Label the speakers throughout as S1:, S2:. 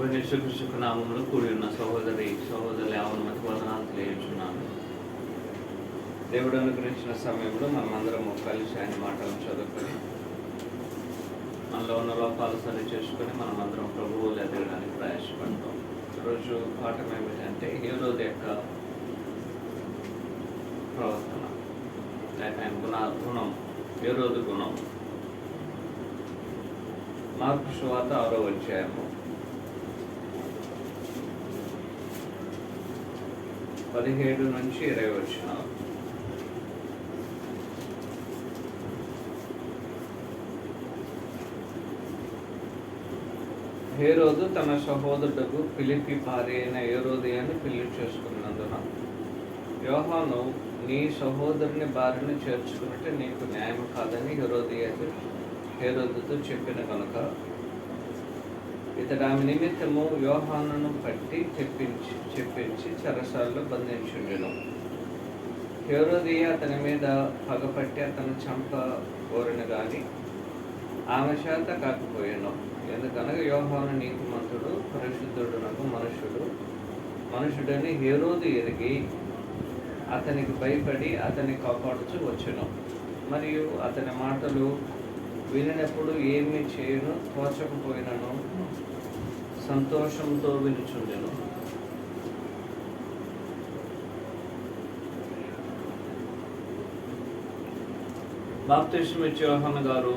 S1: ప్రభు యేసుక్రీస్తు నామములో కూడి ఉన్న సహోదరులు యావన్ మంది వందనాలు తెలియజేస్తున్నాను. దేవుడు అనుగ్రహించిన సమయంలో మనమందరం కలిసి ఆయన మాటలను చదువుకొని మనలో ఉన్న లోపాలు సరి చేసుకొని మనమందరం ప్రభువులు ఎదగడానికి ప్రయాసపడతాం. ఈరోజు పాఠం ఏమిటంటే హేరోదు యొక్క ప్రవర్తన లేక ఆయన గుణం, హేరోదు గుణం. మార్కు సువార్త 6వ అధ్యాయము 17 నుంచి 20 వచనాలు. హేరోదు తన సహోదరుడు ఫిలిప్పి భార్య అయిన హేరోదియను పెళ్లి చేసుకున్నందున యోహాను, నీ సహోదరుని భార్యను చేర్చుకున్నట్టే నీకు న్యాయం కాదని హేరోదుతో చెప్పిన కనుక ఇతడు ఆమె నిమిత్తము యోహానును పట్టి చెప్పించి చెరసాలలో బంధించుండెను. హేరోదియ అతని మీద పగపట్టి అతను చంపకోరిన గాని ఆమె చేత కాకపోయాను. ఎందుకనగా యోహాను నీతిమంతుడు, పరిశుద్ధుడునకు మనుషుడని హేరోదు ఎరిగి అతనికి భయపడి అతన్ని కాపాడుచూ వచ్చెను. మరియు అతని మాటలు వినినప్పుడు ఏమి చేయను తోచకపోయినను సంతోషంతో వినుచుండెను. బాప్తిస్మం ఇచ్చే యోహాను గారు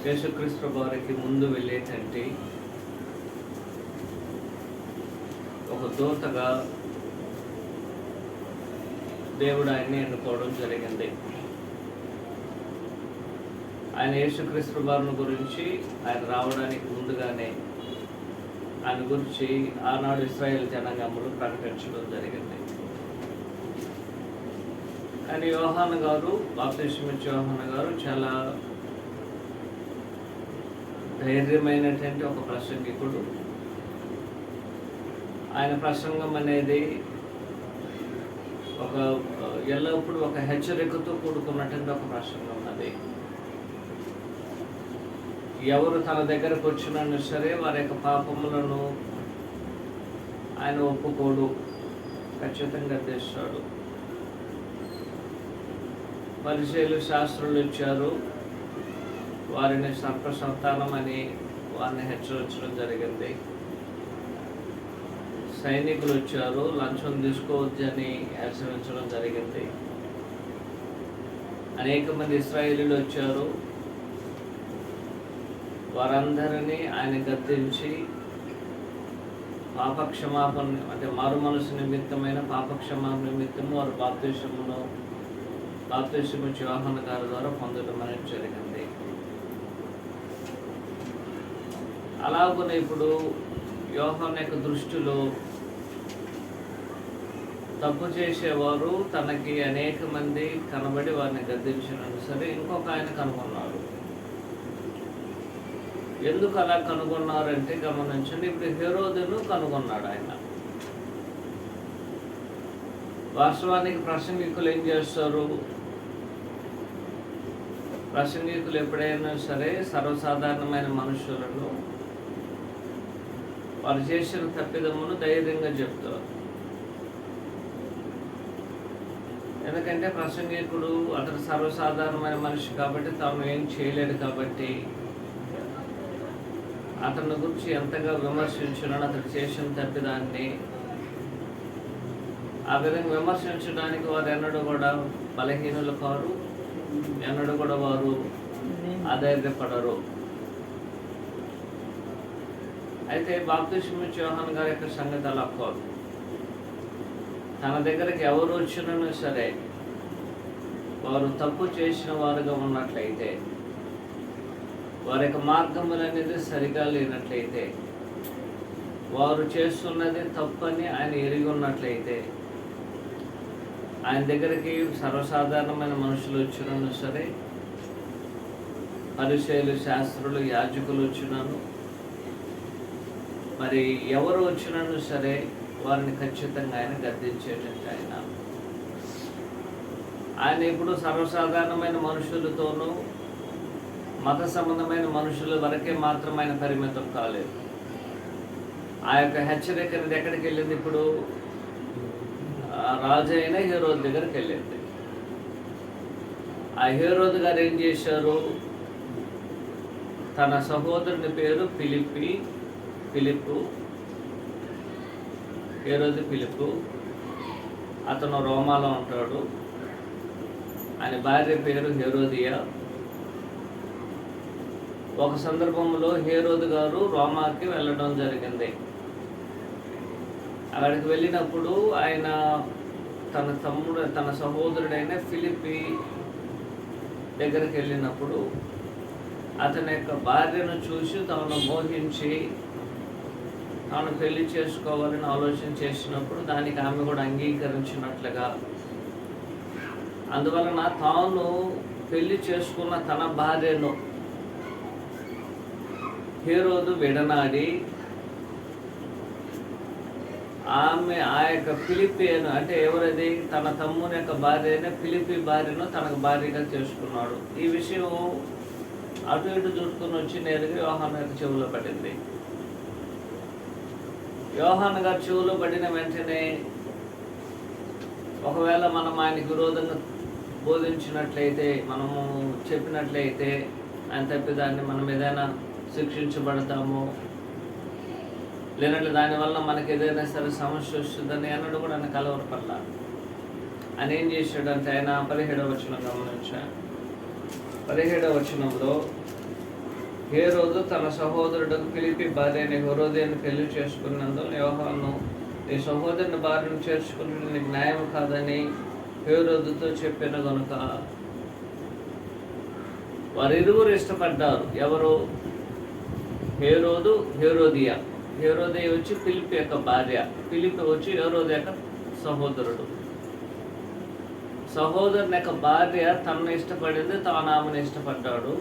S1: యేసుక్రీస్తు వారికి ముందు వెళ్ళేటంటే ఒక దూతగా దేవుడు ఆయన్ని ఎన్నుకోవడం జరిగింది. ఆయన యేసుక్రీస్తు వారిని గురించి ఆయన రావడానికి ముందుగానే ఆయన గురించి ఆనాడు ఇశ్రాయేల్ జనాంగములు ప్రకటించడం జరిగింది. కానీ యోహాను గారు, బాప్తిస్మం ఇచ్చే యోహాను గారు చాలా ధైర్యమైనటువంటి ఒక ప్రసంగికుడు. ఆయన ప్రసంగం అనేది ఎల్లప్పుడూ ఒక హెచ్చరికతో కూడుకున్నటువంటి ఒక ప్రసంగం. అది ఎవరు తన దగ్గరకు వచ్చినా సరే వారి యొక్క పాపములను ఆయన ఒప్పుకోడు, ఖచ్చితంగా తెస్తాడు. పరిచయులు, శాస్త్రులు వచ్చారు, వారిని సర్పసంతానం అని వారిని హెచ్చరించడం జరిగింది. సైనికులు వచ్చారు, లంచం తీసుకోవద్దని హెచ్చరించడం జరిగింది. అనేక మంది ఇశ్రాయేలీలు వచ్చారు, వారందరినీ ఆయన గద్దించి పాపక్షమాపణ అంటే మారు మనసు నిమిత్తమైన పాపక్షమాపణ నిమిత్తము వారు బాప్తిస్మం యోహాను గారి ద్వారా పొందడం అనేది జరిగింది. అలాగనే ఇప్పుడు యోహాను యొక్క దృష్టిలో తప్పు చేసేవారు తనకి అనేక మంది కనబడి వారిని గద్దించినా సరే ఇంకొక ఆయన కనుగొన్నారు. ఎందుకు అలా కనుగొన్నారంటే గమనించండి. ఇప్పుడు హేరోదును కనుగొన్నాడు ఆయన. వాస్తవానికి ప్రసంగికులు ఏం చేస్తారు? ప్రసంగికులు ఎప్పుడైనా సరే సర్వసాధారణమైన మనుషులను వారు చేసిన తప్పిదమును ధైర్యంగా చెప్తారు. ఎందుకంటే ప్రసంగికుడు అతను సర్వసాధారణమైన మనిషి కాబట్టి తాను ఏం చేయలేడు కాబట్టి అతని గురించి ఎంతగా విమర్శించున్నాడు, అతడు చేసిన తప్పిదాన్ని ఆ విధంగా విమర్శించడానికి వారు ఎన్నడూ కూడా బలహీనులు కారు, ఎన్నడూ కూడా వారు అధైర్యపడరు. అయితే బాప్తిస్మం ఇచ్చే యోహాను గారి యొక్క సంగతి అలా కాదు. తన దగ్గరికి ఎవరు వచ్చినా సరే వారు తప్పు చేసిన వారుగా ఉన్నట్లయితే, వారి యొక్క మార్గములు అనేది సరిగా లేనట్లయితే, వారు చేస్తున్నది తప్పని ఆయన ఎరిగి ఉన్నట్లయితే, ఆయన దగ్గరికి సర్వసాధారణమైన మనుషులు వచ్చినా సరే, పరిచయులు, శాస్త్రులు, యాజకులు వచ్చినాను, మరి ఎవరు వచ్చినా సరే వారిని ఖచ్చితంగా ఆయన గద్దించేటట్టు ఆయన ఇప్పుడు సర్వసాధారణమైన మనుషులతోనూ మత సంబంధమైన మనుషుల వరకే మాత్రమైన పరిమితం కాలేదు. ఆ యొక్క హెచ్చరిక అనేది ఎక్కడికి వెళ్ళింది? ఇప్పుడు రాజు అయిన హేరోదు దగ్గరికి వెళ్ళింది. ఆ హేరోదు గారు ఏం చేశారు? తన సహోదరుని పేరు ఫిలిప్పు. హేరోదు ఫిలిప్పు, అతను రోమాలో ఉంటాడు. ఆయన భార్య పేరు హేరోదియా. ఒక సందర్భంలో హేరోదు గారు రోమాకి వెళ్ళడం జరిగింది. అక్కడికి వెళ్ళినప్పుడు ఆయన తన సహోదరుడైన ఫిలిప్పి దగ్గరికి వెళ్ళినప్పుడు అతని యొక్క భార్యను చూసి తాను మోహించి తాను పెళ్లి చేసుకోవాలని ఆలోచన చేసినప్పుడు దానికి ఆమె కూడా అంగీకరించినట్లుగా, అందువలన తాను పెళ్లి చేసుకున్న తన భార్యను హేరోదు విడనాడి ఆమె ఆ యొక్క ఫిలిప్పియను, అంటే ఎవరది? తన తమ్ముని యొక్క భార్య అయిన ఫిలిప్పి భార్యను తనకు భార్యగా చేసుకున్నాడు. ఈ విషయం అటు ఇటు చూసుకుని వచ్చి నేరుగా యోహాను గారి చెవులో పడింది. యోహాను గారి చెవులో పడిన వెంటనే ఒకవేళ మనం ఆయనకు విరోధంగా బోధించినట్లయితే, మనము చెప్పినట్లయితే ఆయన తప్పిదాన్ని మనం ఏదైనా శిక్షించబడతాము, లేదంటే దానివల్ల మనకి ఏదైనా సరే సమస్య వస్తుందని అన్నట్టు కూడా ఆయన కలవరపడలా. ఆయన ఏం చేశాడంటే, ఆయన 17వ వచనం గమనించాడు. 17వ వచనంలో హేరోదు తన సహోదరుడు ఫిలిప్పి భార్య అయిన హేరోదియను పెళ్లి చేసుకున్నందున యోహాను, నీ సహోదరుని భార్యను చేర్చుకుని నీకు న్యాయం కాదని హేరోదుతో చెప్పిన కనుక వారిరువురు ఇష్టపడ్డారు. ఎవరు? హేరోదు, హేరోదియా. హేరోదియా వచ్చి ఫిలిప్పి యొక్క భార్య, ఫిలిప్పి వచ్చి హేరోదు యొక్క సహోదరుడు. సహోదరుని యొక్క భార్య తనను ఇష్టపడింది, తాను ఆమెను ఇష్టపడ్డాడు.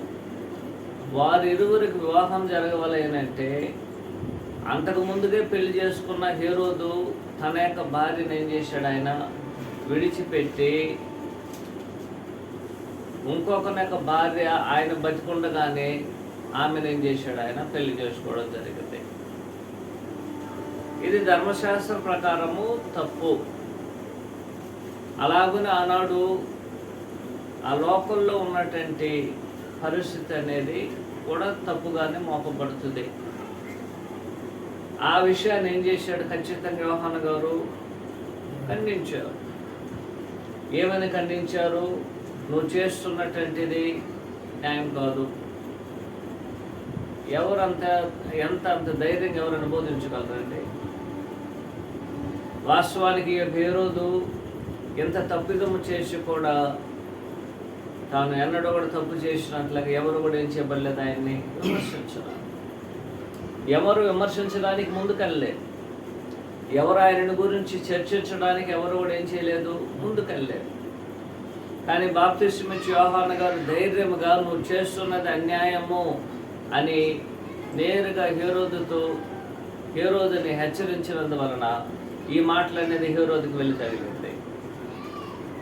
S1: వారిరువురికి వివాహం జరగవలేనంటే అంతకు ముందుగా పెళ్లి చేసుకున్న హేరోదు తన యొక్క భార్యను ఏం చేశాడు? ఆయన విడిచిపెట్టి ఇంకొకరి యొక్క భార్య ఆయన బతికుండగానే ఆమెను ఏం చేశాడు? ఆయన పెళ్లి చేసుకోవడం జరిగింది. ఇది ధర్మశాస్త్ర ప్రకారము తప్పు. అలాగనే ఆనాడు ఆ లోకల్లో ఉన్నటువంటి పరిస్థితి అనేది కూడా తప్పుగానే మోపబడుతుంది. ఆ విషయాన్ని ఏం చేశాడు? ఖచ్చితంగా యోహాను గారు ఖండించారు. ఏమని ఖండించారు? నువ్వు చేస్తున్నటువంటిది న్యాయం కాదు. ఎవరంత అంత ధైర్యంగా ఎవరైనా బోధించగలరండి? వాస్తవానికి హేరోదు ఎంత తప్పిదము చేసి కూడా తాను ఎన్నడూ కూడా తప్పు చేసినట్లుగా ఎవరు కూడా ఏం చేయబడలేదు, ఆయన్ని విమర్శించడం. ఎవరు విమర్శించడానికి ముందుకెళ్ళలేదు. ఎవరు ఆయనని గురించి చర్చించడానికి ఎవరు కూడా ఏం చేయలేదు, ముందుకెళ్ళలేదు. కానీ బాప్తిస్మం యోహాను గారు ధైర్యముగా నువ్వు చేస్తున్నది అన్యాయము అని నేరుగా హేరోదుని హెచ్చరించినందువలన ఈ మాటలు అనేది హేరోదుకి వెళ్ళి తగిలింది.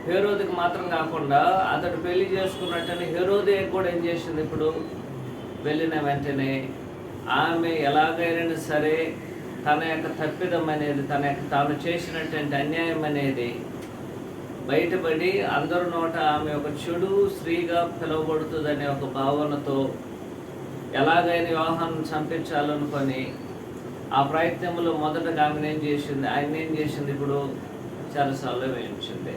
S1: హేరోదుకి మాత్రం కాకుండా అతడు పెళ్లి చేసుకున్నట్టని హేరోదే కూడా ఏం చేసింది? ఇప్పుడు వెళ్ళిన వెంటనే ఆమె ఎలాగైనా సరే తన యొక్క తప్పిదం అనేది, తాను చేసినటువంటి అన్యాయం అనేది బయటపడి అందరి నోట ఆమె ఒక చెడు స్త్రీగా పిలువబడుతుందనే ఒక భావనతో ఎలాగైనా యోహాను చంపించాలనుకొని ఆ ప్రయత్నంలో మొదటగా ఆయన ఏం చేసింది? ఇప్పుడు చెరసాలలో వేయించింది.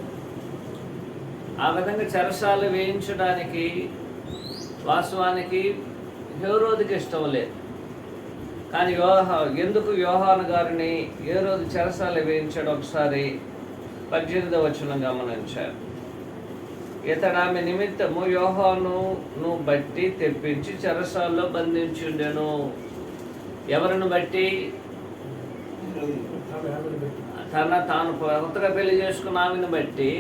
S1: ఆ విధంగా చెరసాలు వేయించడానికి వాస్తవానికి హేరోదుకి ఇష్టం లేదు. కానీ ఎందుకు యోహాను గారిని హేరోదు చెరసాలు వేయించాడు? ఒకసారి 18వ వచనం గమనించారు. ఇతడు ఆమె నిమిత్తము యోహానును బట్టి తెప్పించి చెరసాల్లో బంధించుండెను. ఎవరిని బట్టి? తాను కొత్తగా పెళ్లి చేసుకున్న ఆమెను బట్టి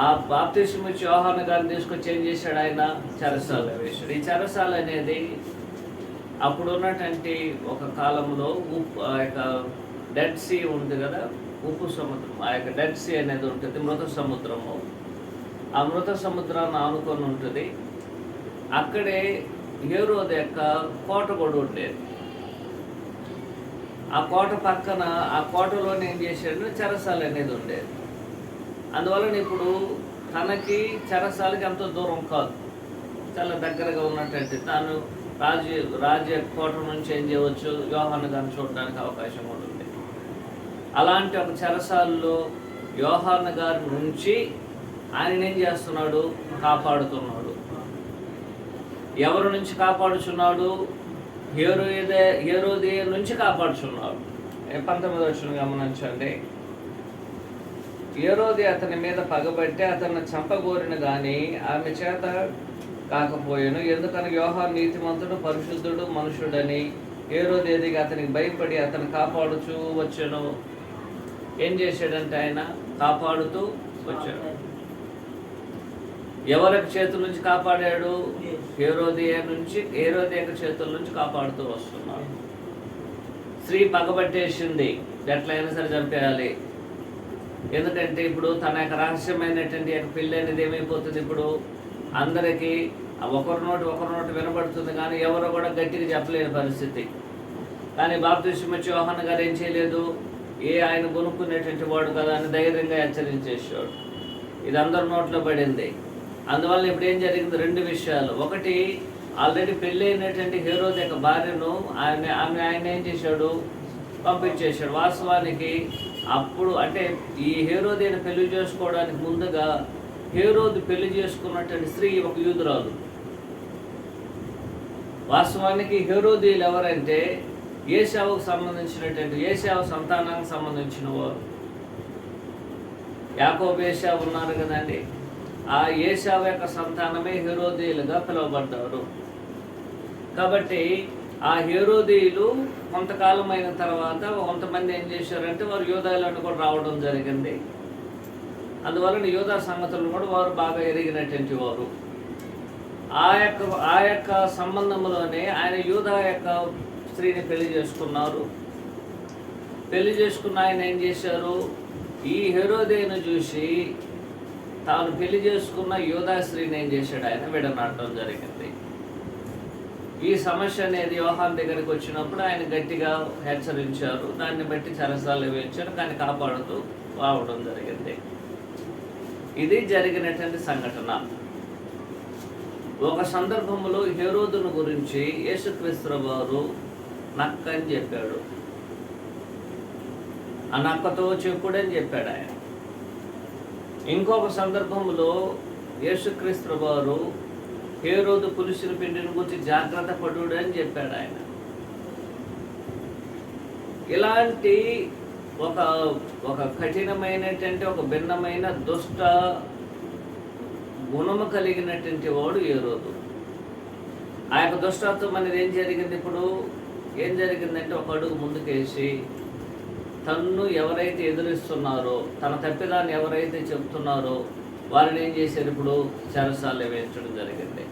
S1: ఆ బాప్తిస్మం ఇచ్చి యోహాను గారిని తీసుకొచ్చి ఏం చేశాడు? ఆయన చెరసాల వేశాడు. ఈ చెరసాల అనేది అప్పుడు ఉన్నటువంటి ఒక కాలంలో ఆ యొక్క డెడ్ సీ ఉంది కదా, ఉప్పు సముద్రం. ఆ యొక్క డెడ్ సీ అనేది ఉంటుంది, మృత సముద్రము. ఆ మృత సముద్రాన్ని ఆనుకొని ఉంటుంది. అక్కడే హేరోదు యొక్క కోట కూడా ఉండేది. ఆ కోట పక్కన, ఆ కోటలోనే ఏం చేశాడు, చెరసాల అనేది ఉండేది. అందువలన ఇప్పుడు తనకి చెరసాలకి ఎంతో దూరం కాదు, చాలా దగ్గరగా ఉన్నటువంటి తాను రాజ్య కోట నుంచి ఏం చేయవచ్చు, యోహాను గారిని చూడడానికి అవకాశం కూడా ఉంది. అలాంటి ఒక చెరసాలలో యోహాను గారి నుంచి ఆయన ఏం చేస్తున్నాడు, కాపాడుతున్నాడు. ఎవరి నుంచి కాపాడుచున్నాడు? హేరోదియ నుంచి కాపాడుచున్నాడు. 19వ వచనం గమనించండి. హేరోది అతని మీద పగబట్టి అతన్ని చంపగోరిన గాని ఆమె చేత కాకపోయాను, ఎందుకని యోహాను నీతిమంతుడు, పరిశుద్ధుడు, మనుషుడని హేరోదేదిగా అతనికి భయపడి అతను కాపాడుచూ వచ్చాను. ఏం చేశాడంటే ఆయన కాపాడుతూ వచ్చాడు. ఎవరి చేతుల నుంచి కాపాడాడు? హేరోదియ చేతుల నుంచి కాపాడుతూ వస్తున్నాడు. స్త్రీ పగబట్టేసింది, ఎట్లయినా సరే చంపేయాలి. ఎందుకంటే ఇప్పుడు తన యొక్క రహస్యమైనటువంటి పెళ్ళి అనేది ఏమైపోతుంది, ఇప్పుడు అందరికీ ఒకరి నోటి వినబడుతుంది, కానీ ఎవరో కూడా గట్టిగా చెప్పలేని పరిస్థితి. కానీ బాప్తిస్మం ఇచ్చే యోహాను గారు ఏం చేయలేదు, ఆయన కొనుక్కునేటువంటి వాడు కదా అని ధైర్యంగా హెచ్చరించేసాడు. ఇది అందరి నోట్లో పడింది. అందువల్ల ఇప్పుడు ఏం జరిగింది, 2 విషయాలు. ఒకటి, ఆల్రెడీ పెళ్ళి అయినటువంటి హేరోదు యొక్క భార్యను ఆయన ఏం చేశాడు, పంపించేశాడు. వాస్తవానికి అప్పుడు అంటే ఈ హేరోదిని పెళ్లి చేసుకోవడానికి ముందుగా హేరోదు పెళ్లి చేసుకున్నటువంటి స్త్రీ ఒక యూదురాలు. వాస్తవానికి హేరోదీయులు ఎవరంటే ఏశావుకు సంబంధించినటువంటి, ఏశావు సంతానానికి సంబంధించిన వారు. యాకోబు ఏశావు ఉన్నారు కదండి, ఆ ఏశావు యొక్క సంతానమే హేరోదీయులుగా పిలువబడ్డారు. కాబట్టి ఆ హేరోదీయులు కొంతకాలం అయిన తర్వాత కొంతమంది ఏం చేశారంటే వారు యూదాలను కూడా రావడం జరిగింది. అందువలన యూదా సంగతులను కూడా వారు బాగా ఎరిగినటువంటి వారు. ఆ యొక్క సంబంధంలోనే ఆయన యూదా యొక్క స్త్రీని పెళ్లి చేసుకున్నారు. పెళ్లి చేసుకున్న ఆయన ఏం చేశారు, ఈ హేరోదేను చూసి తాను పెళ్లి చేసుకున్న యూదా స్త్రీని ఏం చేశాడు, ఆయన విడనాడటం జరిగింది. ఈ సమస్య అనేది యోహాను దగ్గరికి వచ్చినప్పుడు ఆయన గట్టిగా హెచ్చరించారు. దాన్ని బట్టి చెరసాలలో వేయించారు, కానీ కాపాడుతూ రావడం జరిగింది. ఇది జరిగినటువంటి సంఘటన. ఒక సందర్భంలో హేరోదును గురించి యేసుక్రీస్తు వారు నక్క అని చెప్పాడు. ఆ నక్కతో చెప్పుడని చెప్పాడు ఆయన. ఇంకొక సందర్భంలో యేసుక్రీస్తు వారు హేరోదు పులిసిన పిండిని గురించి జాగ్రత్త పడుడు అని చెప్పాడు ఆయన. ఇలాంటి ఒక కఠినమైనటువంటి ఒక భిన్నమైన దుష్ట గుణము కలిగినటువంటి వాడు హేరోదు. ఆ యొక్క దుష్టత్వం అనేది ఏం జరిగింది, ఇప్పుడు ఏం జరిగిందంటే ఒక అడుగు ముందుకేసి తన్ను ఎవరైతే ఎదురిస్తున్నారో, తన తప్పిదాన్ని ఎవరైతే చెప్తున్నారో వారిని ఏం చేశారు, ఇప్పుడు చెరసాలలో వేయించడం జరిగింది.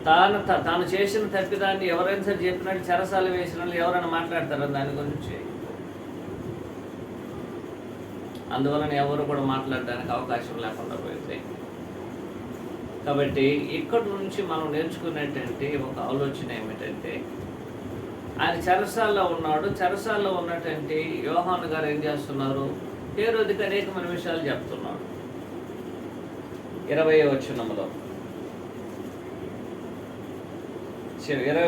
S1: తాను చేసిన తప్పిదాన్ని ఎవరైనా సరే చెప్పినట్టు చెరసాలలో వేసిన వాళ్ళు ఎవరైనా మాట్లాడతారా దాని గురించి? అందువలన ఎవరు కూడా మాట్లాడడానికి అవకాశం లేకుండా పోయింది. కాబట్టి ఇక్కడి నుంచి మనం నేర్చుకునేటువంటి ఒక ఆలోచన ఏమిటంటే, ఆయన చెరసాలలో ఉన్నాడు. చెరసాలలో ఉన్నటువంటి యోహాను గారు ఏం చేస్తున్నారు, హేరోదుకి అనేకమైన విషయాలు చెప్తున్నాడు. 20వ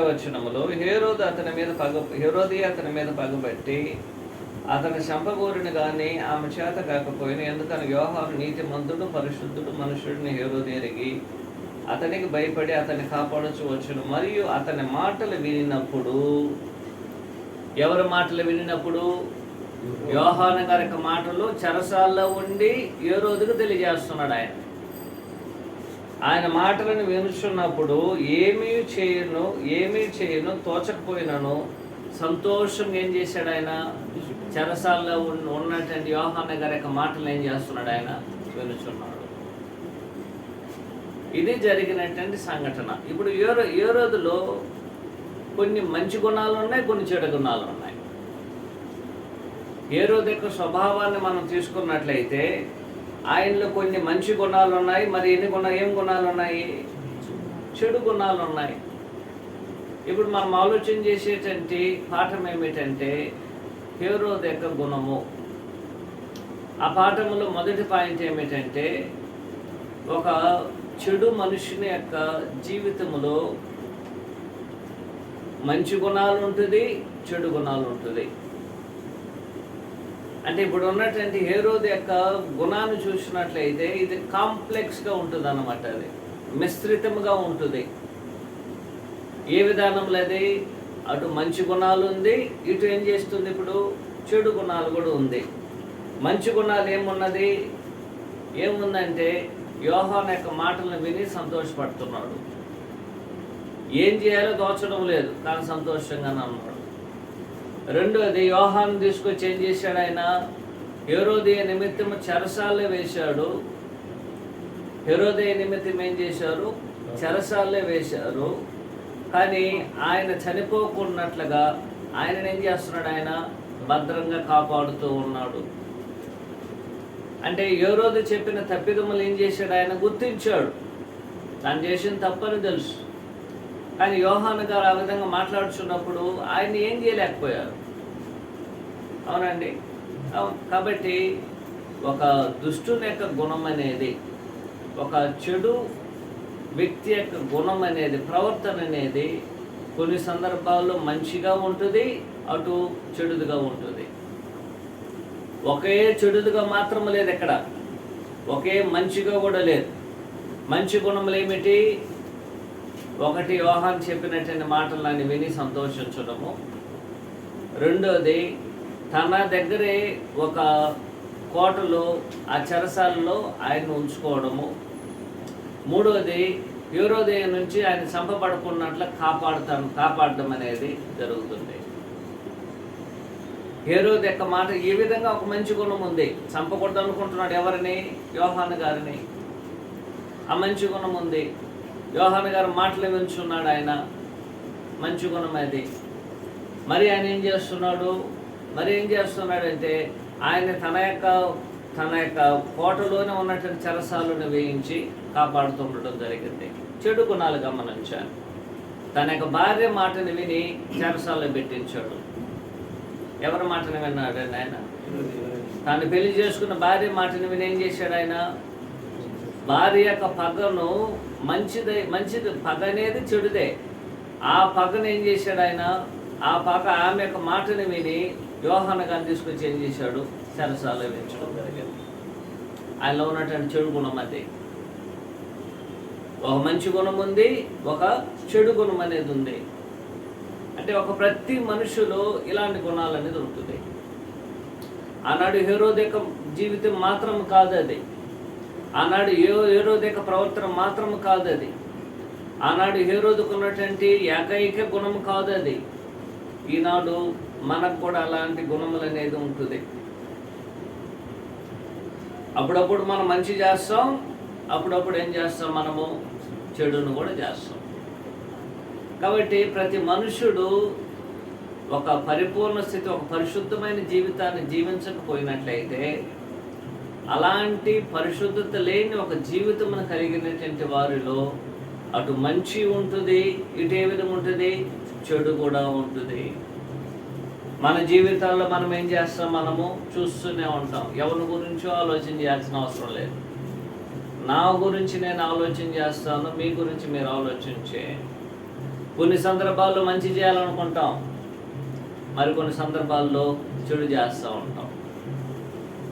S1: వచనములో హేరోది అతని మీద పగబట్టి అతని చంపగోరిన కానీ ఆమె చేత కాకపోయినా, ఎందుకని యోహాను నీతిమంతుడు, పరిశుద్ధుడు, మనుషుడిని హేరోది ఎరిగి అతనికి భయపడి అతన్ని కాపాడచ్చు వచ్చును. మరియు అతని మాటలు వినినప్పుడు, ఎవరి మాటలు వినినప్పుడు, యోహాను గారి యొక్క మాటలు చెరసాల్లో ఉండి హేరోదుకు తెలియజేస్తున్నాడు. ఆయన మాటలను వినుచున్నప్పుడు ఏమీ చేయను తోచకపోయినను సంతోషంగా ఏం చేశాడు, ఆయన చెరసాల్లో ఉన్నటువంటి యోహాను గారి యొక్క మాటలు ఏం చేస్తున్నాడు, ఆయన వినుచున్నాడు. ఇది జరిగినటువంటి సంఘటన. ఇప్పుడు హేరోదులో కొన్ని మంచి గుణాలు ఉన్నాయి, కొన్ని చెడు గుణాలు ఉన్నాయి. హేరోదు యొక్క స్వభావాన్ని మనం తీసుకున్నట్లయితే ఆయనలో కొన్ని మంచి గుణాలు ఉన్నాయి. మరి ఏం గుణాలు ఉన్నాయి? చెడు గుణాలు ఉన్నాయి. ఇప్పుడు మనం ఆలోచన చేసేటువంటి పాఠం ఏమిటంటే హేరోదు యొక్క గుణము. ఆ పాఠంలో మొదటి పాయింట్ ఏమిటంటే ఒక చెడు మనుషుని యొక్క జీవితంలో మంచి గుణాలు ఉంటుంది, చెడు గుణాలు ఉంటుంది. అంటే ఇప్పుడు ఉన్నటువంటి హేరోదు యొక్క గుణాన్ని చూసినట్లయితే ఇది కాంప్లెక్స్గా ఉంటుంది అన్నమాట. అది మిశ్రితముగా ఉంటుంది. ఏ విధానంలో అది అటు మంచి గుణాలు ఉంది, ఇటు ఏం చేస్తుంది ఇప్పుడు చెడు గుణాలు కూడా ఉంది. మంచి గుణాలు ఏముందంటే యోహాను యొక్క మాటలను విని సంతోషపడుతున్నాడు. ఏం చేయాలో దోచడం లేదు, కానీ సంతోషంగానే ఉన్నాడు. రెండోది, యోహాను తీసుకొచ్చి ఏం చేశాడు, ఆయన హేరోదియ నిమిత్తం చెరసాలే వేశాడు. హేరోదియ నిమిత్తం ఏం చేశారు, చెరసాలే వేశారు. కానీ ఆయన చనిపోకున్నట్లుగా ఆయన ఏం చేస్తున్నాడు, ఆయన భద్రంగా కాపాడుతూ ఉన్నాడు. అంటే హేరోదు చెప్పిన తప్పిదములు ఏం చేశాడు, ఆయన గుర్తించాడు. తాను చేసిన తప్పని తెలుసు. కానీ యోహాను గారు ఆ విధంగా మాట్లాడుతున్నప్పుడు ఆయన ఏం చేయలేకపోయారు. అవునండి. కాబట్టి ఒక దుష్టుని యొక్క గుణం అనేది, ఒక చెడు వ్యక్తి యొక్క గుణం అనేది, ప్రవర్తన అనేది కొన్ని సందర్భాల్లో మంచిగా ఉంటుంది, అటు చెడుగా ఉంటుంది. ఒకే చెడుగా మాత్రం లేదు, ఎక్కడ ఒకే మంచిగా కూడా లేదు. మంచి గుణములు ఏమిటి? ఒకటి, యోహాను చెప్పినటువంటి మాటలను విని సంతోషించడము. రెండోది, తన దగ్గరే ఒక కోటలో ఆ చెరసాలలో ఆయన ఉంచుకోవడము. మూడోది, హేరోదియ నుంచి ఆయన చంపబడకున్నట్లు కాపాడడం అనేది జరుగుతుంది. హేరోదు యొక్క మాట ఈ విధంగా ఒక మంచి గుణం ఉంది. చంపకూడదు అనుకుంటున్నాడు ఎవరిని? యోహాను గారిని. ఆ మంచి గుణం ఉంది. యోహాను గారు మాటలు వింటున్నాడు, ఆయన మంచి గుణం అది. మరి ఆయన ఏం చేస్తున్నాడంటే ఆయన తన యొక్క కోటలోనే ఉన్నటువంటి చెరసాలను వేయించి కాపాడుతూ ఉండటం జరిగింది. చెడు గుణాలు గమనించాను. తన యొక్క భార్య మాటని విని చెరసాలలో పెట్టించాడు. ఎవరి మాటని విన్నాడండి ఆయన? తాను పెళ్లి చేసుకున్న భార్య మాటని విని ఏం చేశాడు ఆయన? భార్య యొక్క పగను మంచిది పగ అనేది చెడుదే. ఆ పగను ఏం చేశాడు ఆయన? ఆ పగ ఆమె యొక్క మాటని విని యోహాను గారిని తీసుకొచ్చి ఏం చేశాడు? చెరసాలలో వేయించడం జరిగింది. ఆయనలో ఉన్నటువంటి చెడు గుణం అది. ఒక మంచి గుణం ఉంది, ఒక చెడు గుణం అనేది ఉంది. అంటే ప్రతి మనుషులో ఇలాంటి గుణాలు అనేది ఉంటుంది. ఆనాడు హేరోదు యొక్క జీవితం మాత్రం కాదు అది. ఆనాడు హేరోదు యొక్క ప్రవర్తన మాత్రం కాదు అది. ఆనాడు హేరోదుకు ఉన్నటువంటి ఏకైక గుణం కాదు అది. ఈనాడు మనకు కూడా అలాంటి గుణములు అనేది ఉంటుంది. అప్పుడప్పుడు మనం మంచి చేస్తాం, అప్పుడప్పుడు ఏం చేస్తాం, మనము చెడును కూడా చేస్తాం. కాబట్టి ప్రతి మనుషుడు ఒక పరిపూర్ణ స్థితి, ఒక పరిశుద్ధమైన జీవితాన్ని జీవించకపోయినట్లయితే, అలాంటి పరిశుద్ధత లేని ఒక జీవితమును కలిగినటువంటి వారిలో అటు మంచి ఉంటుంది, ఇటు ఏ విధంగా ఉంటుంది, చెడు కూడా ఉంటుంది. మన జీవితాల్లో మనం ఏం చేస్తాం, మనము చూస్తూనే ఉంటాం. ఎవరి గురించో ఆలోచన చేయాల్సిన అవసరం లేదు. నా గురించి నేను ఆలోచన చేస్తాను, మీ గురించి మీరు ఆలోచించే. కొన్ని సందర్భాల్లో మంచి చేయాలనుకుంటాం, మరికొన్ని సందర్భాల్లో చెడు చేస్తూ ఉంటాం.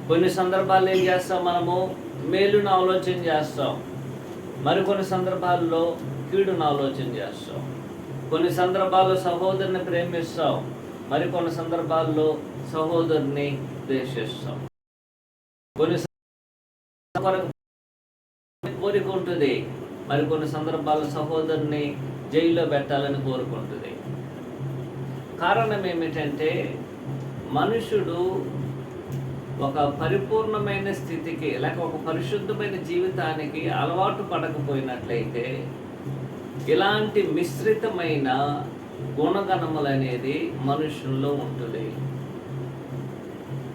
S1: కొన్ని సందర్భాల్లో ఏం చేస్తాం, మనము మేలును ఆలోచన చేస్తాం, మరికొన్ని సందర్భాల్లో కీడును ఆలోచన చేస్తాం. కొన్ని సందర్భాల్లో సహోదరుని ప్రేమిస్తాం, మరికొన్ని సందర్భాల్లో సహోదరుని ద్వేషిస్తాం. కొన్ని కోరిక ఉంటుంది, మరికొన్ని సందర్భాల్లో సహోదరుని జైల్లో పెట్టాలని కోరుకుంటుంది. కారణం ఏమిటంటే, మనుషుడు ఒక పరిపూర్ణమైన స్థితికి లేక ఒక పరిశుద్ధమైన జీవితానికి అలవాటు పడకపోయినట్లయితే ఇలాంటి మిశ్రితమైన గుణగణములు అనేది మనుషుల్లో ఉంటుంది.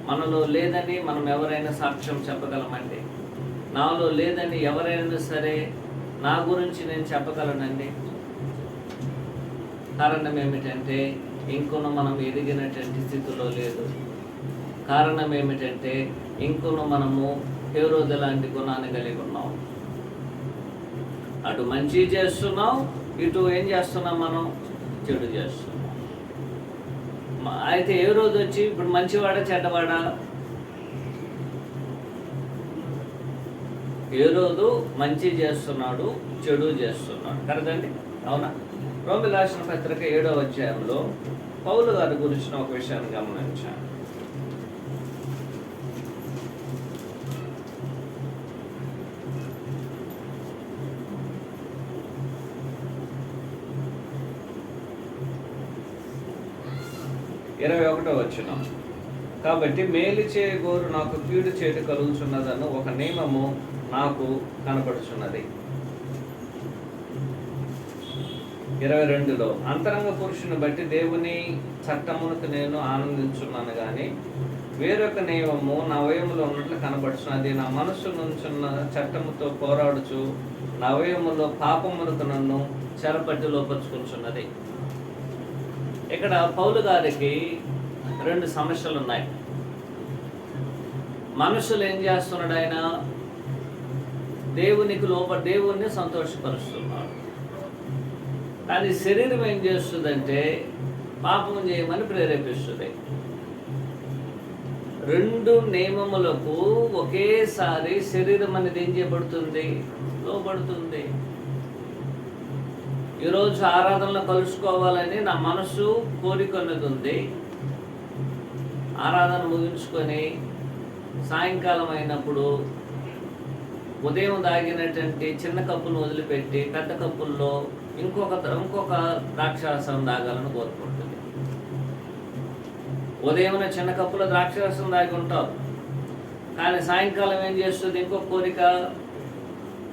S1: మనలో లేదని మనం ఎవరైనా సాక్ష్యం చెప్పగలమండి. నాలో లేదని ఎవరైనా సరే నా గురించి నేను చెప్పగలనండి. కారణం ఏమిటంటే ఇంకొన మనం ఎదిగినటువంటి స్థితిలో లేదు. కారణం ఏమిటంటే ఇంకొన మనము హేరోదు లాంటి గుణాన్ని కలిగి ఉన్నాం. అటు మంచి చేస్తున్నాం, ఇటు ఏం చేస్తున్నాం, మనం చెడు చేస్తున్నాం. అయితే ఏ రోజు వచ్చి ఇప్పుడు మంచివాడా చెడ్డవాడా? ఏ రోజు మంచి చేస్తున్నాడు, చెడు చేస్తున్నాడు, కరెక్టండి? అవునా? రోమిలకు రాసిన పత్రిక 7వ అధ్యాయంలో పౌలు గారి గురించిన ఒక విషయాన్ని గమనించాను. ఇరవై 21వ వచనం. కాబట్టి మేలు చేయగోరు నాకు కీడు చేయట కలుగుతున్నదన్న ఒక నియమము నాకు కనపడుచున్నది. 22లో అంతరంగ పురుషుని బట్టి దేవుని చట్టమునకు నేను ఆనందించున్నాను కానీ వేరొక నియమము నా అవయములో ఉన్నట్లు కనపడుచున్నది. నా మనస్సు నుంచున్న చట్టముతో పోరాడుచు నా అవయములో పాపమునకు నన్ను చెరపట్టి లోపరుచుకుంటున్నది. ఇక్కడ పౌలు గారికి 2 సమస్యలు ఉన్నాయి. మనుషులు ఏం చేస్తున్నాడు? ఆయన దేవుణ్ణి సంతోషపరుస్తున్నాడు. కానీ శరీరం ఏం చేస్తుందంటే పాపం చేయమని ప్రేరేపిస్తుంది. 2 నియమములకు ఒకేసారి శరీరం అనేది ఏం చేయబడుతుంది? లోబడుతుంది. ఈరోజు ఆరాధనలో కలుసుకోవాలని నా మనసు కోరికన్నది ఉంది. ఆరాధన ముగించుకొని సాయంకాలం అయినప్పుడు ఉదయం తాగినటువంటి చిన్న కప్పును వదిలిపెట్టి పెద్ద కప్పుల్లో ఇంకొక ద్రాక్షారసం తాగాలని కోరుకుంటుంది. ఉదయం చిన్న కప్పులో ద్రాక్షారసం తాగి ఉంటావు, కానీ సాయంకాలం ఏం చేస్తుంది? ఇంకొక కోరిక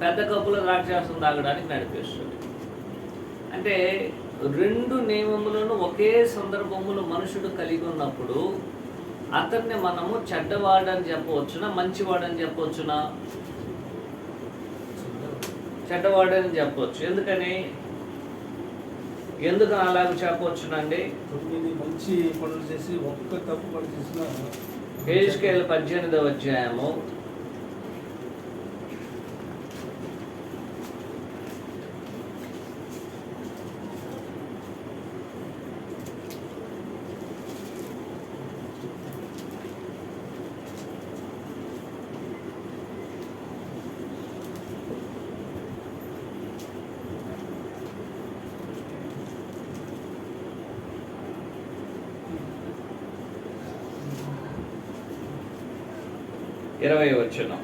S1: పెద్ద కప్పులో ద్రాక్షారసం తాగడానికి నడిపిస్తుంది. అంటే 2 నియమములను ఒకే సందర్భములో మనుషుడు కలిగి ఉన్నప్పుడు అతన్ని మనము చెడ్డవాడని చెప్పవచ్చునా, మంచివాడని చెప్పవచ్చునా? చెడ్డవాడని చెప్పవచ్చు. ఎందుకు అలాగ చెప్పవచ్చునండి?
S2: 9 మంచి పనులు చేసి ఒక్క తప్పు పని చేసిన
S1: హెజ్కేలు 18వ అధ్యాయము 20వ వచనం.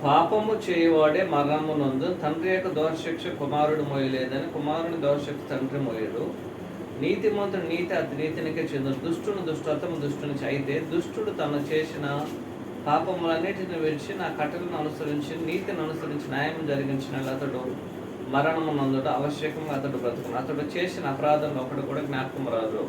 S1: పాపము చేయవాడే మరణమునందు తండ్రి యొక్క దోషశిక్ష కుమారుడు మోయలేదని కుమారుని దోషశిక్ష తండ్రి మోయడు. నీతిమంతుడు నీతి అతినీతినికే చెందును, దుష్టుని దుష్టత్వము దుష్టుని. అయితే దుష్టుడు తను చేసిన పాపములన్నిటిని విడిచి నా కట్టలను అనుసరించి నీతిని అనుసరించి న్యాయం జరిగించిన అతడు మరణమునందుడు ఆవశ్యకంగా అతడు బ్రతుకును. అతడు చేసిన అపరాధంలో ఒకడు కూడా జ్ఞాపకం రాదు.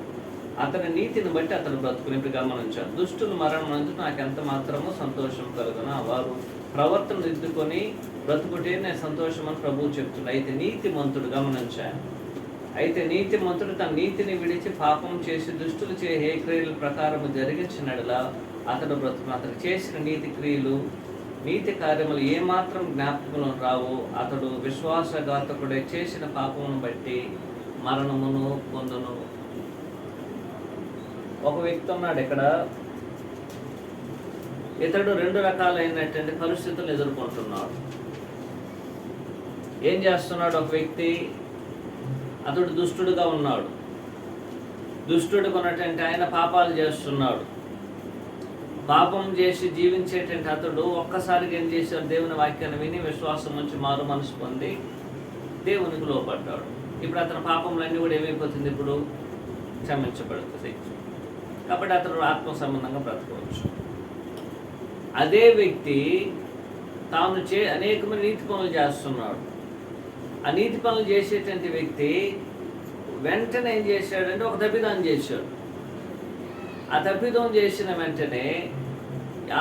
S1: అతని నీతిని బట్టి అతను బ్రతుకుని. ఇప్పుడు గమనించారు, దుష్టులు మరణమందు నాకు ఎంత మాత్రమో సంతోషం కలుగునా, వారు ప్రవర్తన దిద్దుకొని బ్రతుకుటే నేను సంతోషం అని ప్రభువు చెప్తున్నాడు. అయితే నీతిమంతుడు, గమనించాను, అయితే నీతిమంతుడు తన నీతిని విడిచి పాపం చేసి దుష్టులు చే ఏ క్రియల ప్రకారము జరిగించినడలా అతడు బ్రతుకును. అతడు చేసిన నీతి క్రియలు నీతి కార్యములు ఏమాత్రం జ్ఞాపకంలో రావు. అతడు విశ్వాసఘాతకుడే చేసిన పాపమును బట్టి మరణమును పొందును. ఒక వ్యక్తి ఉన్నాడు ఇక్కడ, ఇతడు 2 రకాలైనటువంటి పరిస్థితులు ఎదుర్కొంటున్నాడు. ఏం చేస్తున్నాడు? ఒక వ్యక్తి అతడు దుష్టుడుగా ఉన్నాడు. దుష్టుడుగా ఉన్నటువంటి ఆయన పాపాలు చేస్తున్నాడు. పాపం చేసి జీవించేటువంటి అతడు ఒక్కసారిగా ఏం చేశాడు? దేవుని వాక్యాన్ని విని విశ్వాసం నుంచి మారు మనసు పొంది దేవునికి లోపడ్డాడు. ఇప్పుడు అతని పాపములన్నీ కూడా ఏమైపోతుంది? ఇప్పుడు క్షమించబడుతుంది. కాబట్టి అతడు ఆత్మ సంబంధంగా బ్రతకవచ్చు. అదే వ్యక్తి తాను అనేకమైన నీతి పనులు చేస్తున్నాడు. ఆ నీతి పనులు చేసేటువంటి వ్యక్తి వెంటనే ఏం చేశాడంటే ఒక తప్పిదం చేశాడు. ఆ తప్పిదం చేసిన వెంటనే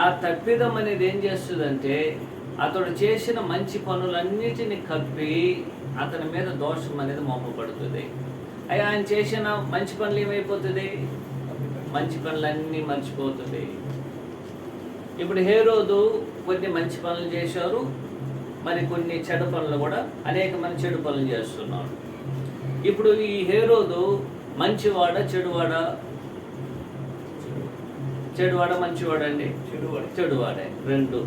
S1: ఆ తప్పిదం అనేది ఏం చేస్తుందంటే అతడు చేసిన మంచి పనులన్నిటిని కప్పి అతని మీద దోషం అనేది మోపబడుతుంది. అయ్యా ఆయన చేసిన మంచి పనులు ఏమైపోతుంది? మంచి పనులన్నీ మర్చిపోతుంది. ఇప్పుడు హేరోదు కొన్ని మంచి పనులు చేశారు, మరి కొన్ని చెడు పనులు కూడా అనేక మంది చెడు పనులు చేస్తున్నాడు. ఇప్పుడు ఈ హేరోదు మంచివాడ చెడువాడ? చెడువాడ మంచివాడండి? చెడువాడే. రెండు.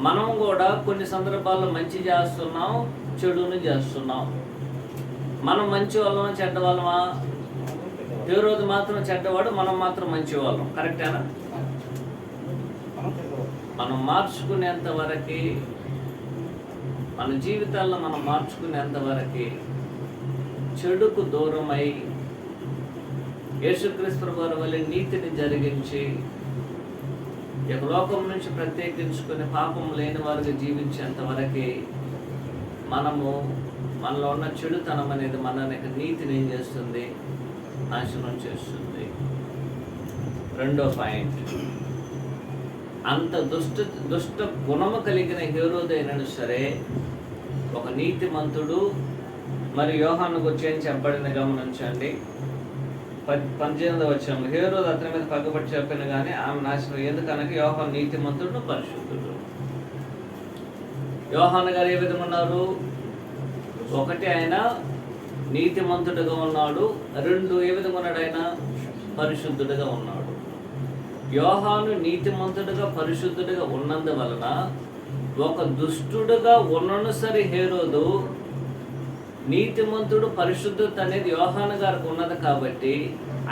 S1: మనం కూడా కొన్ని సందర్భాల్లో మంచి చేస్తున్నాం, చెడుని చేస్తున్నాం. మనం మంచి వాళ్ళమా చెడ్డ వాళ్ళమా? హేరోదు మాత్రం చెడ్డవాడు, మనం మాత్రం మంచి వాళ్ళం. కరెక్టేనా? మనం మార్చుకునేంత వరకు, మన జీవితాల్లో మనం మార్చుకునేంత వరకు చెడుకు దూరమై యేసుక్రీస్తు వారి వల్ల నీతిని జరిగించి ఈ లోకం నుంచి ప్రత్యేకించుకుని పాపం లేని వారికి జీవించేంత వరకు మనలో ఉన్న చెడుతనం అనేది మనకి నీతిని ఏం చేస్తుంది? నాశనం చేస్తుంది. రెండో పాయింట్, అంత దుష్ట గుణము కలిగిన హేరోదైనను సరే ఒక నీతిమంతుడు. మరి యోహాను గురించి ఏం చెప్పబడింది గమనించండి. 18వ వచనంలో హేరోదు అతని మీద పగబట్టి చెప్పిన కానీ ఆమె నాశనం. ఎందుకనగా యోహాను నీతిమంతుడు, పరిశుద్ధుడు. యోహాను గారు ఏ విధంగా ఉన్నారు? ఒకటి, ఆయన నీతిమంతుడుగా ఉన్నాడు. రెండు, ఏ విధంగా ఉన్నాడు? ఆయన పరిశుద్ధుడుగా ఉన్నాడు. యోహాను నీతిమంతుడుగా పరిశుద్ధుడిగా ఉన్నందువలన ఒక దుష్టుడుగా ఉన్నను సరే హేరోదు నీతిమంతుడు పరిశుద్ధత అనేది యోహాను గారికి ఉన్నది కాబట్టి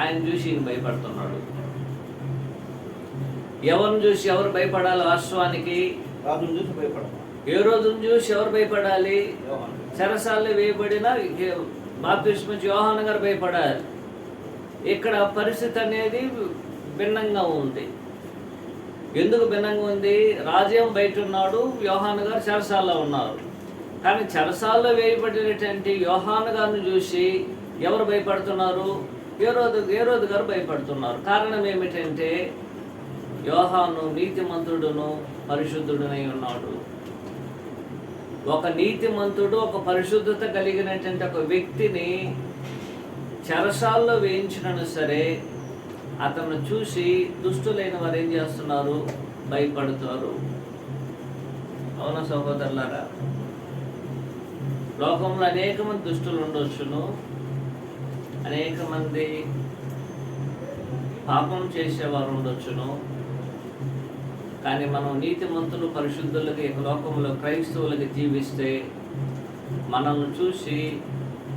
S1: ఆయన చూసి ఈయన భయపడుతున్నాడు. ఎవరిని చూసి ఎవరు భయపడాలి? వాస్తవానికి ఏ రోజును చూసి ఎవరు భయపడాలి? చెరసాల్లో వేయబడిన బాప్తిస్మా యోహాను గారు భయపడాలి. ఇక్కడ పరిస్థితి అనేది భిన్నంగా ఉంది. ఎందుకు భిన్నంగా ఉంది? రాజ్యం బయట ఉన్నాడు, యోహాను గారు చెరసాల్లో ఉన్నారు. కానీ చెరసాల్లో వేయబడినటువంటి యోహాను గారిని చూసి ఎవరు భయపడుతున్నారు? హేరోదు గారు భయపడుతున్నారు. కారణం ఏమిటంటే యోహాను నీతిమంతుడును పరిశుద్ధుడునై ఉన్నాడు. ఒక నీతిమంతుడు, ఒక పరిశుద్ధత కలిగినటువంటి ఒక వ్యక్తిని చెరసాల్లో వేయించినను సరే అతను చూసి దుష్టులైన వారు ఏం చేస్తున్నారు? భయపడుతారు. అవునా సహోదరులారా? లోకంలో అనేక మంది దుష్టులు ఉండొచ్చును, అనేక మంది పాపం చేసేవారు ఉండొచ్చును. కానీ మనం నీతిమంతులు పరిశుద్ధులకి లోకంలో క్రైస్తవులకి జీవిస్తే మనల్ని చూసి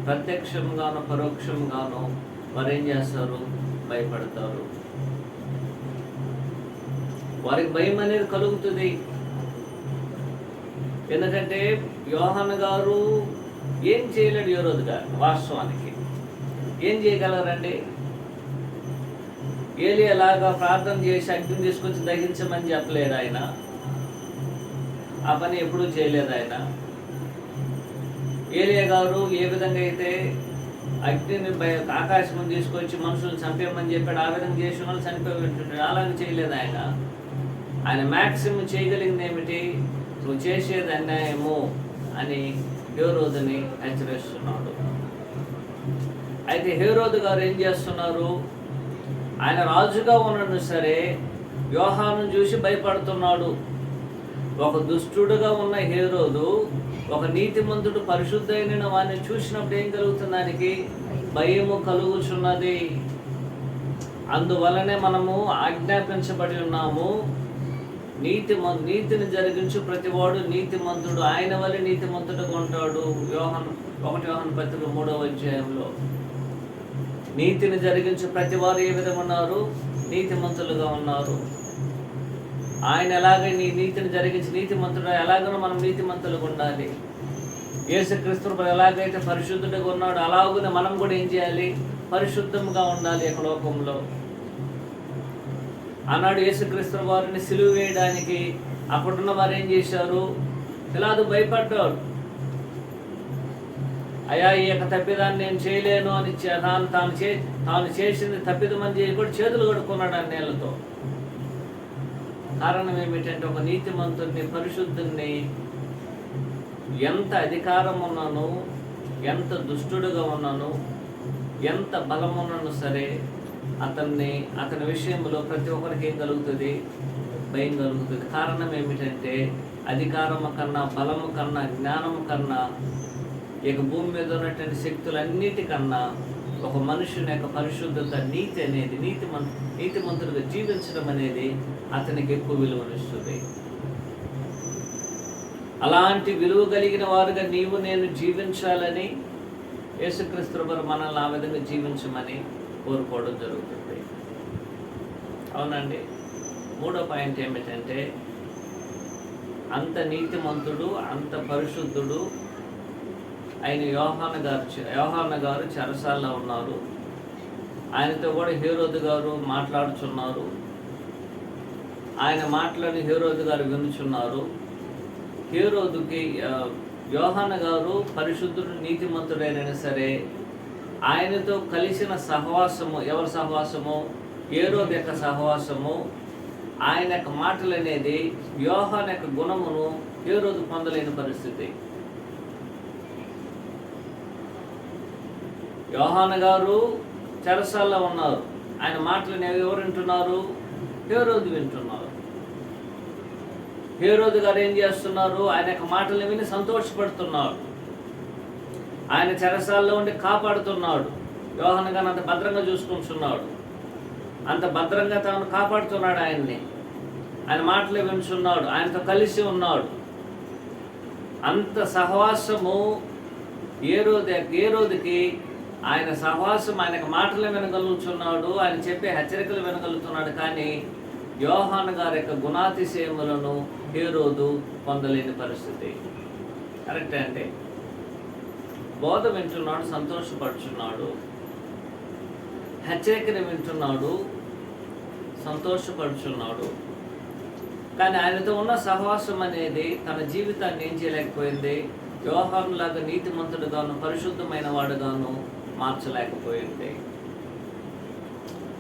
S1: ప్రత్యక్షంగాను పరోక్షంగాను వారు ఏం చేస్తారు? భయపడతారు. వారికి భయం అనేది కలుగుతుంది. ఎందుకంటే యోహాను గారు ఏం చేయలేడు హేరోదు గారు. వాస్తవానికి ఏం చేయగలరండి? ఏలియాలాగా ప్రార్థన చేసి అగ్ని తీసుకొచ్చి దహించమని చెప్పలేరు ఆయన. ఆ పని ఎప్పుడూ చేయలేదు ఆయన. ఏలియా గారు ఏ విధంగా అయితే అగ్నిని ఆకాశం తీసుకొచ్చి మనుషులు చంపేయమని చెప్పాడు, ఆ విధంగా చేసిన వాళ్ళు చనిపోయి అలాగే చేయలేదు ఆయన. ఆయన మ్యాక్సిమం చేయగలిగింది ఏమిటి? నువ్వు చేసేది అన్యాయము అని హేరోదుని హెచ్చరిస్తున్నాడు. అయితే హేరోదు గారు ఏం చేస్తున్నారు? ఆయన రాజుగా ఉన్నను సరే యోహాను చూసి భయపడుతున్నాడు. ఒక దుష్టుడుగా ఉన్న హేరోదు ఒక నీతిమంతుడు పరిశుద్ధైన వాడిని చూసినప్పుడు ఏం కలుగుతుంది? దానికి భయము కలుగుచున్నది. అందువలనే మనము ఆజ్ఞాపించబడి ఉన్నాము, నీతిని జరిగించు ప్రతివాడు నీతిమంతుడు ఆయన వల్ల నీతిమంతుడుగా ఉంటాడు. 1 యోహాను పత్రిక 3వ అధ్యాయంలో నీతిని జరిగించు ప్రతి వారు ఏ విధంగా ఉన్నారు? నీతిమంతులుగా ఉన్నారు. ఆయన ఎలాగ నీతిని జరిగించి నీతిమంతుడు ఎలాగనో మనం నీతిమంతులుగా ఉండాలి. యేసుక్రీస్తు ఎలాగైతే పరిశుద్ధుడిగా ఉన్నాడు అలాగనే మనం కూడా ఏం చేయాలి? పరిశుద్ధంగా ఉండాలి. ఈ లోకంలో ఆనాడు యేసుక్రీస్తు వారిని సిలువ వేయడానికి అప్పుడున్న వారు ఏం చేశారు? పిలాతు భయపడ్డాడు. అయ్యా ఈ యొక్క తప్పిదాన్ని నేను చేయలేను అని తాను చేసింది తప్పిదమని చేసి కూడా చేతులు కడుక్కున్నాడు ఆ నీళ్ళతో. కారణం ఏమిటంటే ఒక నీతిమంతుడిని, పరిశుద్ధుడిని ఎంత అధికారం ఉన్నాను, ఎంత దుష్టుడుగా ఉన్నాను, ఎంత బలం ఉన్నాను సరే అతని విషయంలో ప్రతి ఒక్కరికి ఏం కలుగుతుంది? భయం కలుగుతుంది. కారణం ఏమిటంటే అధికారము కన్నా, బలము కన్నా, జ్ఞానము కన్నా, ఇక భూమి మీద ఉన్నటువంటి శక్తులన్నిటికన్నా ఒక మనుషుని యొక్క పరిశుద్ధత, నీతి అనేది, నీతిమంతుడిగా జీవించడం అనేది అతనికి ఎక్కువ విలువనిస్తుంది. అలాంటి విలువ కలిగిన వారుగా నీవు నేను జీవించాలని యేసుక్రీస్తు ప్రభువు మనల్ని ఆ విధంగా జీవించమని కోరుకోవడం జరుగుతుంది. అవునండి. మూడో పాయింట్ ఏమిటంటే అంత నీతిమంతుడు, అంత పరిశుద్ధుడు ఆయన యోహాను గారు చెరసాల్లో ఉన్నారు. ఆయనతో కూడా హేరోదు గారు మాట్లాడుచున్నారు. ఆయన మాటలను హేరోదు గారు వినుచున్నారు. హేరోదుకి యోహాను గారు పరిశుద్ధుడు, నీతిమంతుడైనా సరే ఆయనతో కలిసిన సహవాసము, ఎవరి సహవాసము? హేరోదు యొక్క సహవాసము, ఆయన యొక్క మాటలు అనేది యోహాను యొక్క గుణమును హేరోదు పొందలేని పరిస్థితి. యోహాను గారు చెరసాల్లో ఉన్నారు. ఆయన మాటలను ఎవరు వింటున్నారు? హేరోదు వింటున్నారు. హేరోదు గారు ఏం చేస్తున్నారు? ఆయన యొక్క మాటలను విని సంతోషపడుతున్నాడు. ఆయన చెరసాల్లో ఉండి కాపాడుతున్నాడు. యోహాను గారిని అంత భద్రంగా చూసుకుంటున్నాడు. అంత భద్రంగా తాను కాపాడుతున్నాడు ఆయన్ని. ఆయన మాటలు వింటున్నాడు. ఆయనతో కలిసి ఉన్నాడు. అంత సహవాసము హేరోదుకి, ఆయన సహవాసం, ఆయన మాటలు వినగలుగుతున్నాడు, ఆయన చెప్పే హెచ్చరికలు వినగలుగుతున్నాడు. కానీ యోహాను గారి యొక్క గుణాతిశయములను హేరోదు పొందలేని పరిస్థితి. కరెక్టే అండి. బోధ వింటున్నాడు, సంతోషపడుచున్నాడు. హెచ్చరికలు వింటున్నాడు, సంతోషపడుచున్నాడు. కానీ ఆయనతో ఉన్న సహవాసం అనేది తన జీవితాన్ని ఏం చేయలేకపోయింది? యోహాను లాగా నీతిమంతుడుగాను, పరిశుద్ధమైన వాడుగాను మార్చలేకపోయింది.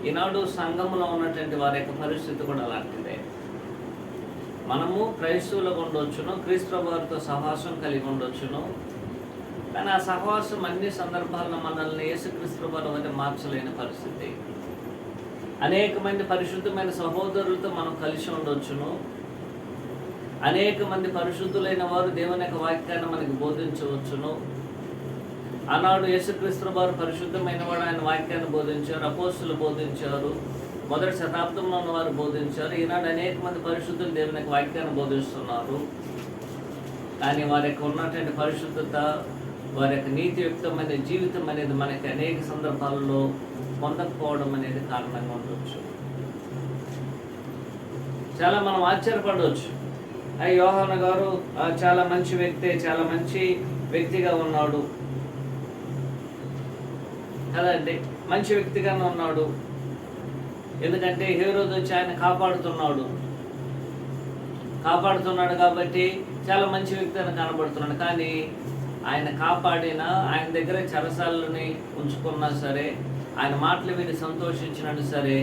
S1: ఈనాడు సంఘంలో ఉన్నటువంటి వారి యొక్క పరిస్థితి కూడా అలాంటిదే. మనము క్రైస్తవులుగా ఉండొచ్చును, క్రీస్తు వారితో సహవాసం కలిగి ఉండొచ్చును. కానీ ఆ సహవాసం అన్ని సందర్భాల్లో మనల్ని యేసుక్రీస్తు వారి వద్ద మార్చలేని పరిస్థితి. అనేక మంది పరిశుద్ధమైన సహోదరులతో మనం కలిసి ఉండొచ్చును. అనేక మంది పరిశుద్ధులైన వారు దేవుని యొక్క వాక్యాన్ని మనకి బోధించవచ్చును. ఆనాడు యేసుక్రీస్తు వారు పరిశుద్ధమైన వాడు, ఆయన వాక్యాన్ని బోధించారు, అపోస్తులు బోధించారు, మొదటి శతాబ్దంలో ఉన్న వారు బోధించారు. ఈనాడు అనేక మంది పరిశుద్ధులు దేవుని యొక్క వాక్యాన్ని బోధిస్తున్నారు. కానీ వారి యొక్క ఉన్నటువంటి పరిశుద్ధత, వారి యొక్క నీతియుక్తమైన జీవితం అనేది మనకి అనేక సందర్భాల్లో పొందకపోవడం అనేది కారణంగా ఉండవచ్చు. చాలా మనం ఆశ్చర్యపడవచ్చు. యోహాను గారు చాలా మంచి వ్యక్తే, చాలా మంచి వ్యక్తిగా ఉన్నాడు కదండి, మంచి వ్యక్తిగానే ఉన్నాడు. ఎందుకంటే హేరోదు వచ్చి ఆయన కాపాడుతున్నాడు కాబట్టి చాలా మంచి వ్యక్తి అని కనబడుతున్నాడు. కానీ ఆయన కాపాడిన, ఆయన దగ్గర చెరసాలని ఉంచుకున్నా సరే, ఆయన మాటలు విని సంతోషించినట్టు సరే,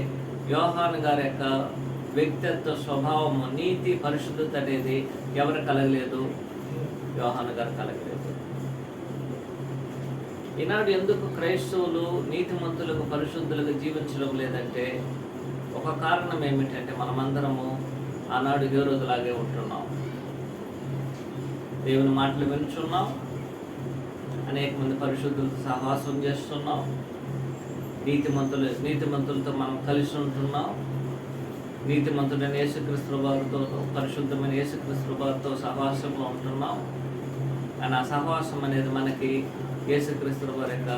S1: యోహాను గారి యొక్క వ్యక్తిత్వ స్వభావము, నీతి, పరిశుద్ధత అనేది ఎవరు కలగలేదు? యోహాను గారు కలగలేదు. ఈనాడు ఎందుకు క్రైస్తవులు నీతిమంతులకు, పరిశుద్ధులకు జీవించడం లేదంటే ఒక కారణం ఏమిటంటే మనమందరము ఆనాడు హేరోదులాగే ఉంటున్నాం. దేవుని మాటలు వింటున్నాం, అనేక మంది పరిశుద్ధులతో సహవాసం చేస్తున్నాం, నీతిమంతులతో మనం కలిసి ఉంటున్నాం. నీతిమంతుడైన యేసుక్రీస్తు వారితో, పరిశుద్ధమైన యేసుక్రీస్తు వారితో సహవాసంలో ఉంటున్నాం. కానీ ఆ సహవాసం అనేది మనకి యేసుక్రీస్తు వారి యొక్క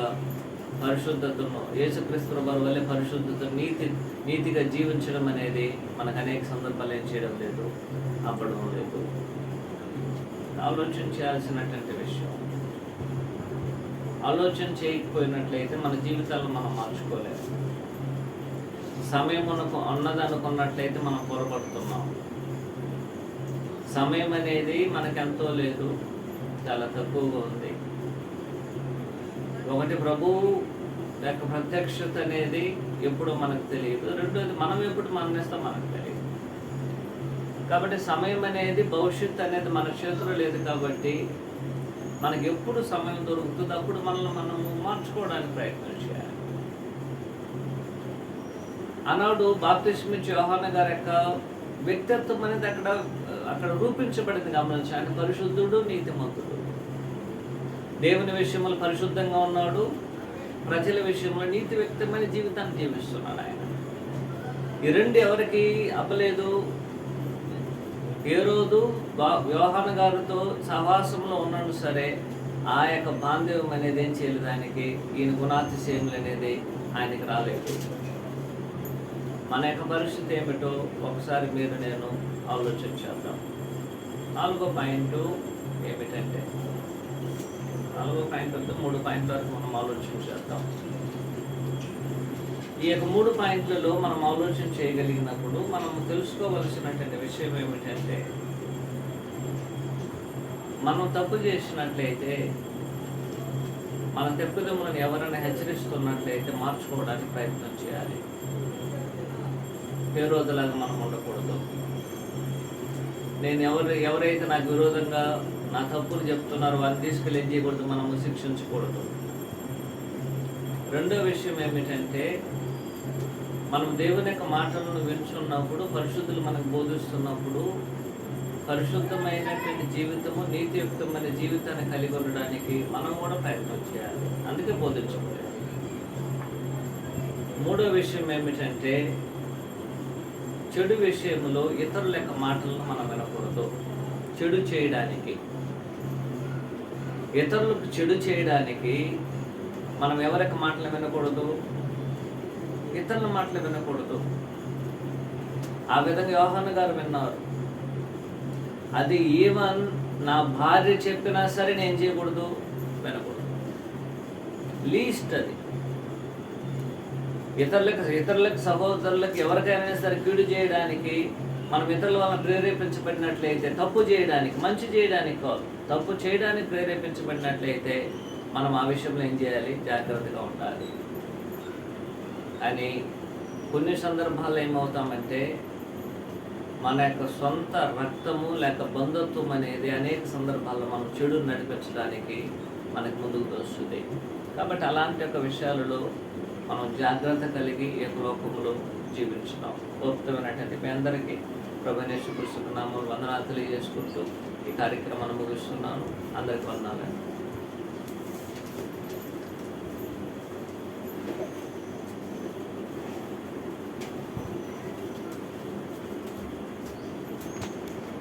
S1: పరిశుద్ధతను, యేసుక్రీస్తు వారి వల్లే పరిశుద్ధత, నీతిగా జీవించడం అనేది మనకు అనేక సందర్భాలు ఏం చేయడం లేదు, అవ్వడం లేదు. ఆలోచన చేయాల్సినటువంటి విషయం. ఆలోచన చేయకపోయినట్లయితే మన జీవితాలను మనం మార్చుకోలేము. సమయం ఉన్నదనుకున్నట్లయితే మనం పొరపడుతున్నాం. సమయం అనేది మనకెంతో లేదు, చాలా తక్కువగా ఉంది. ఒకటి, ప్రభువు యొక్క ప్రత్యక్షత అనేది ఎప్పుడో మనకు తెలియదు. రెండోది, మనం ఎప్పుడు మరణిస్తాం మనకు తెలియదు. కాబట్టి సమయం అనేది, భవిష్యత్తు అనేది మన చేతిలో లేదు. కాబట్టి మనకి ఎప్పుడు సమయం దొరుకుతుందో అప్పుడు మనల్ని మనము మార్చుకోవడానికి ప్రయత్నం చేయాలి. ఆనాడు బాప్తిస్మిచ్చే యోహాను గారి యొక్క వ్యక్తిత్వం అనేది అక్కడ రూపించబడింది. గమనించాలి. పరిశుద్ధుడు, నీతిమంతుడు, దేవుని విషయంలో పరిశుద్ధంగా ఉన్నాడు, ప్రజల విషయంలో నీతి వ్యక్తమైన జీవితాన్ని జీవిస్తున్నాడు ఆయన. ఈ రెండు ఎవరికి అవ్వలేదు? హేరోదు యోహాను గారితో సహవాసంలో ఉన్నాడు సరే, ఆ యొక్క బాంధవ్యం అనేది ఏం చేయలేదు ఆయనకి. ఈయన గుణాతిశయములు అనేది ఆయనకి రాలేదు. మన యొక్క పరిస్థితి ఏమిటో ఒకసారి మీరు నేను ఆలోచన చేద్దాం. 4వ పాయింట్ ఏమిటంటే, 4వ పాయింట్ వద్ద 3 పాయింట్ల వరకు మనం ఆలోచన చేద్దాం. ఈ యొక్క 3 పాయింట్లలో మనం ఆలోచన చేయగలిగినప్పుడు మనం తెలుసుకోవలసినటువంటి విషయం ఏమిటంటే, మనం తప్పు చేసినట్లయితే, మన తప్పిదములను ఎవరైనా హెచ్చరిస్తున్నట్లయితే మార్చుకోవడానికి ప్రయత్నం చేయాలి. విరోధలాగా మనం ఉండకూడదు. నేను ఎవరైతే నాకు విరోధంగా నా తప్పులు చెప్తున్నారో వారిని తీసుకెళ్ళి ఏం చేయకూడదు, మనము శిక్షించకూడదు. రెండో విషయం ఏమిటంటే, మనం దేవుని యొక్క మాటలను వింటున్నప్పుడు, పరిశుద్ధులు మనకు బోధిస్తున్నప్పుడు, పరిశుద్ధమైనటువంటి జీవితము, నీతియుక్తమైన జీవితాన్ని కలిగి ఉండడానికి మనం కూడా ప్రయత్నం చేయాలి. అందుకే బోధించకూడదు. మూడో విషయం ఏమిటంటే, చెడు విషయంలో ఇతరుల యొక్క మాటలను మనం వినకూడదు. చెడు చేయడానికి, ఇతరులకు చెడు చేయడానికి మనం ఎవరి యొక్క మాటలు వినకూడదు? ఇతరుల మాటలు వినకూడదు. ఆ విధంగా యోహాను గారు విన్నారు. అది ఈవెన్ నా భార్య చెప్పినా సరే నేను చేయకూడదు, వినకూడదు. లీస్ట్ అది. ఇతరులకు సహోదరులకు ఎవరికైనా సరే కీడు చేయడానికి మనం ఇతరుల వల్ల ప్రేరేపించబడినట్లయితే, తప్పు చేయడానికి, మంచి చేయడానికి కాదు, తప్పు చేయడానికి ప్రేరేపించబడినట్లయితే మనం ఆ విషయంలో ఏం చేయాలి? జాగ్రత్తగా ఉండాలి. అని కొన్ని సందర్భాల్లో ఏమవుతామంటే, మన యొక్క సొంత రక్తము లేక బంధుత్వం అనేది అనేక సందర్భాల్లో మనం చెడును నడిపించడానికి మనకు ముందుకు వస్తుంది. కాబట్టి అలాంటి యొక్క విషయాలలో మనం జాగ్రత్త కలిగి ఈ యొక్క లోకంలో జీవించుతాం. గొప్పమైనటువంటి మీ అందరికీ ప్రభువైన యేసు క్రీస్తు నామములో వందనాలు తెలియజేసుకుంటూ ఈ కార్యక్రమాన్ని ముగిస్తున్నాను. అందరికీ వందనాలు.